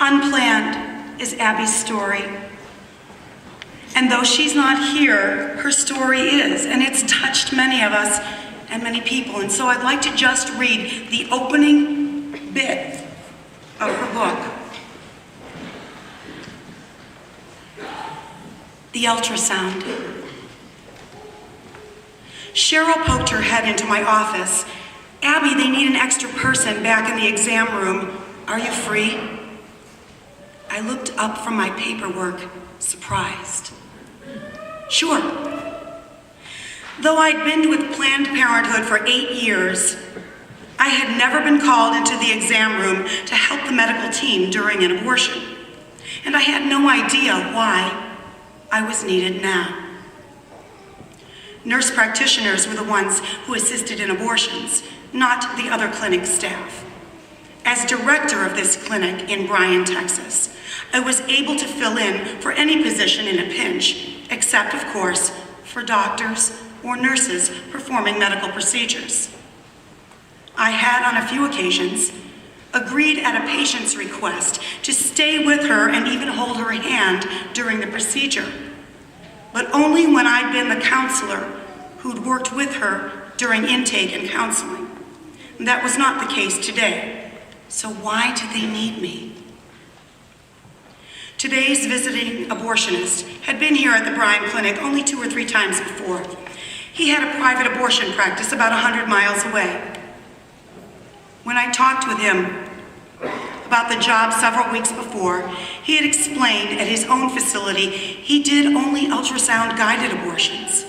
Unplanned is Abby's story. And though she's not here, her story is, and it's touched many of us and many people. And so I'd like to just read the opening bit of her book. The ultrasound. Cheryl poked her head into my office. Abby, they need an extra person back in the exam room. Are you free? I looked up from my paperwork, surprised. Sure. Though I'd been with Planned Parenthood for 8 years, I had never been called into the exam room to help the medical team during an abortion. And I had no idea why I was needed now. Nurse practitioners were the ones who assisted in abortions, not the other clinic staff. As director of this clinic in Bryan, Texas, I was able to fill in for any position in a pinch, except, of course, for doctors or nurses performing medical procedures. I had, on a few occasions, agreed at a patient's request to stay with her and even hold her hand during the procedure, but only when I'd been the counselor who'd worked with her during intake and counseling. That was not the case today. So why did they need me? Today's visiting abortionist had been here at the Bryan Clinic only 2 or 3 times before. He had a private abortion practice about 100 miles away. When I talked with him about the job several weeks before, he had explained at his own facility he did only ultrasound-guided abortions,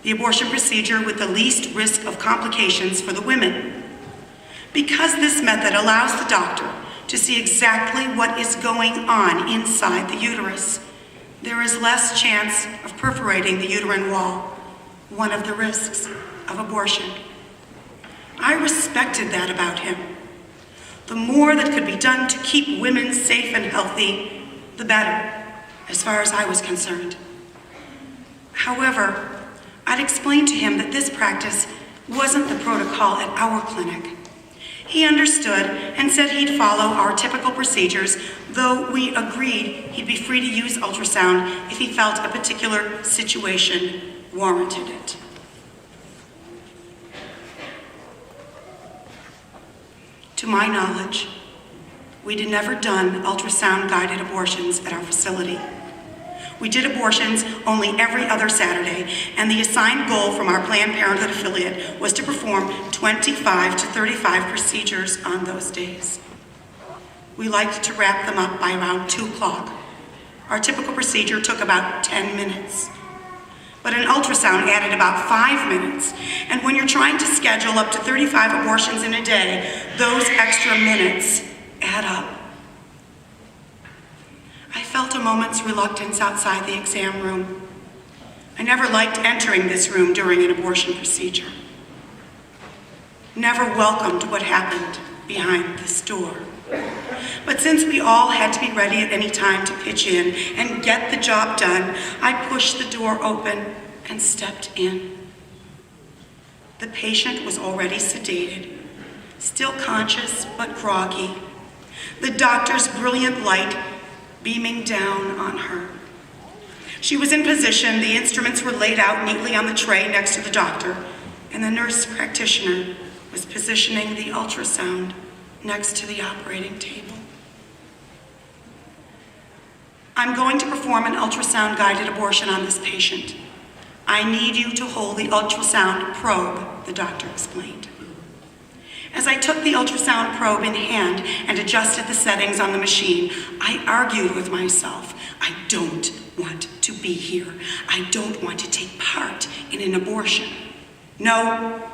the abortion procedure with the least risk of complications for the women. Because this method allows the doctor to see exactly what is going on inside the uterus, there is less chance of perforating the uterine wall, one of the risks of abortion. I respected that about him. The more that could be done to keep women safe and healthy, the better, as far as I was concerned. However, I'd explained to him that this practice wasn't the protocol at our clinic. He understood and said he'd follow our typical procedures, though we agreed he'd be free to use ultrasound if he felt a particular situation warranted it. To my knowledge, we'd never done ultrasound-guided abortions at our facility. We did abortions only every other Saturday, and the assigned goal from our Planned Parenthood affiliate was to perform 25 to 35 procedures on those days. We liked to wrap them up by around 2 o'clock. Our typical procedure took about 10 minutes. But an ultrasound added about 5 minutes, and when you're trying to schedule up to 35 abortions in a day, those extra minutes add up. I felt a moment's reluctance outside the exam room. I never liked entering this room during an abortion procedure. Never welcomed what happened behind this door. But since we all had to be ready at any time to pitch in and get the job done, I pushed the door open and stepped in. The patient was already sedated, still conscious but groggy. The doctor's brilliant light beaming down on her. She was in position, the instruments were laid out neatly on the tray next to the doctor, and the nurse practitioner was positioning the ultrasound next to the operating table. I'm going to perform an ultrasound-guided abortion on this patient. I need you to hold the ultrasound probe, the doctor explained. As I took the ultrasound probe in hand and adjusted the settings on the machine, I argued with myself. I don't want to be here. I don't want to take part in an abortion. No,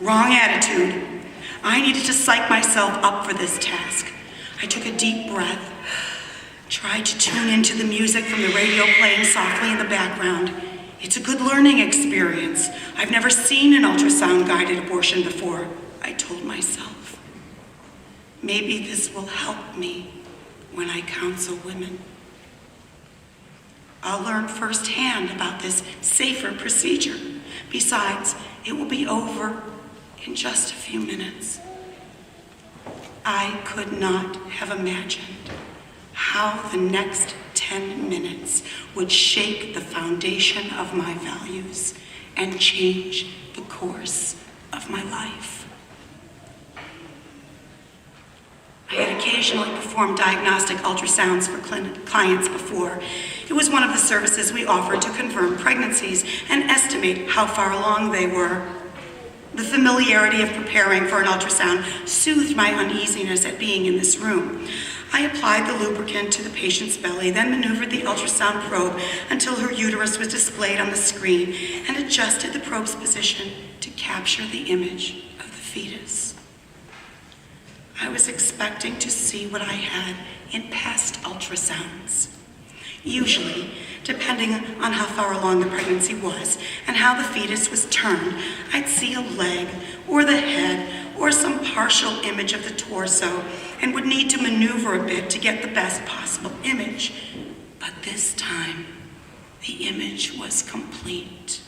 wrong attitude. I needed to psych myself up for this task. I took a deep breath, tried to tune into the music from the radio playing softly in the background. It's a good learning experience. I've never seen an ultrasound-guided abortion before, I told myself. Maybe this will help me when I counsel women. I'll learn firsthand about this safer procedure. Besides, it will be over in just a few minutes. I could not have imagined how the next 10 minutes would shake the foundation of my values and change the course of my life. I had occasionally performed diagnostic ultrasounds for clients before. It was one of the services we offered to confirm pregnancies and estimate how far along they were. The familiarity of preparing for an ultrasound soothed my uneasiness at being in this room. I applied the lubricant to the patient's belly, then maneuvered the ultrasound probe until her uterus was displayed on the screen and adjusted the probe's position to capture the image of the fetus. I was expecting to see what I had in past ultrasounds. Usually, depending on how far along the pregnancy was and how the fetus was turned, I'd see a leg or the head or some partial image of the torso and would need to maneuver a bit to get the best possible image. But this time, the image was complete.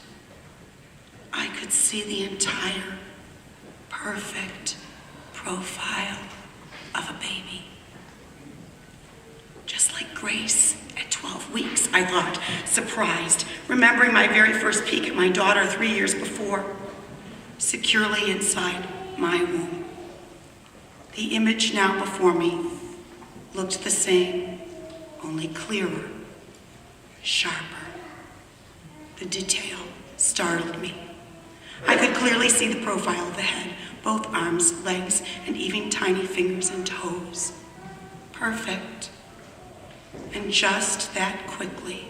I could see the entire, perfect profile of a baby. Just like Grace at 12 weeks, I thought, surprised, remembering my very first peek at my daughter 3 years before, securely inside my womb. The image now before me looked the same, only clearer, sharper. The detail startled me. I could clearly see the profile of the head, both arms, legs, and even tiny fingers and toes. Perfect. And just that quickly,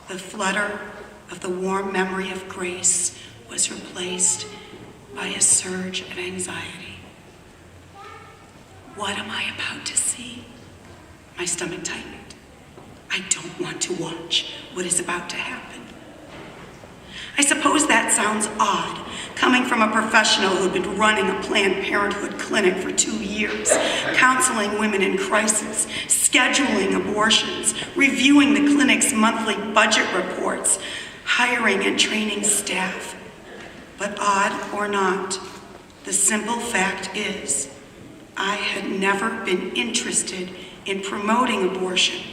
the flutter of the warm memory of Grace was replaced by a surge of anxiety. What am I about to see? My stomach tightened. I don't want to watch what is about to happen. I suppose that sounds odd, coming from a professional who'd been running a Planned Parenthood clinic for 2 years, counseling women in crisis, scheduling abortions, reviewing the clinic's monthly budget reports, hiring and training staff. But odd or not, the simple fact is, I had never been interested in promoting abortion.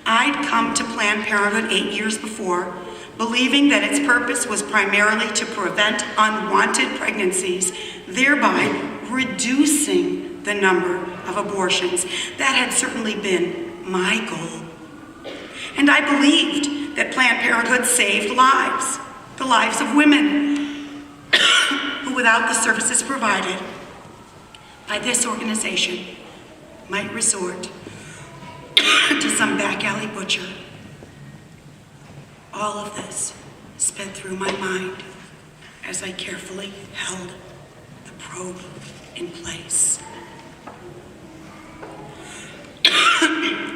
I'd come to Planned Parenthood 8 years before, believing that its purpose was primarily to prevent unwanted pregnancies, thereby reducing the number of abortions. That had certainly been my goal. And I believed that Planned Parenthood saved lives, the lives of women, who without the services provided by this organization might resort to some back alley butcher. All of this sped through my mind as I carefully held the probe in place.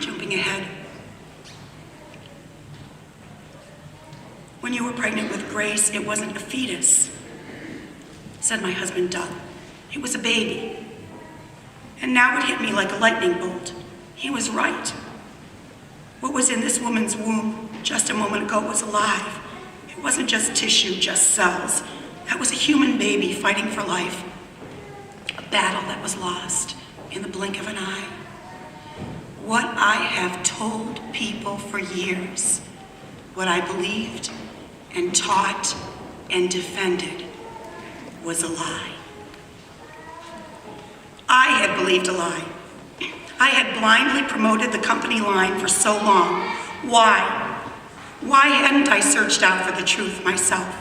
Jumping ahead. When you were pregnant with Grace, it wasn't a fetus, said my husband Doug. It was a baby. And now it hit me like a lightning bolt. He was right. What was in this woman's womb just a moment ago was alive. It wasn't just tissue, just cells. That was a human baby fighting for life. A battle that was lost in the blink of an eye. What I have told people for years, what I believed and taught and defended, was a lie. I had believed a lie. I had blindly promoted the company line for so long. Why? Why hadn't I searched out for the truth myself?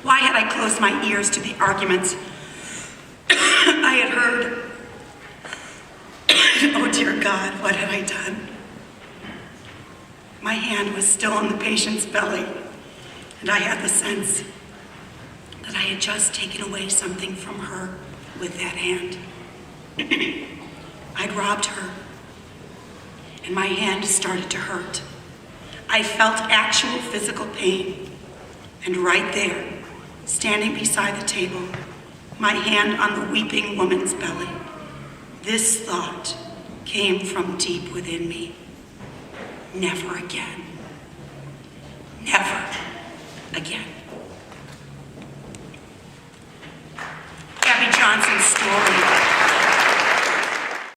Why had I closed my ears to the arguments I had heard? Oh dear God, what had I done? My hand was still on the patient's belly, and I had the sense that I had just taken away something from her with that hand. I'd robbed her, and my hand started to hurt. I felt actual physical pain, and right there, standing beside the table, my hand on the weeping woman's belly, this thought came from deep within me. Never again. Never again. Abby Johnson's story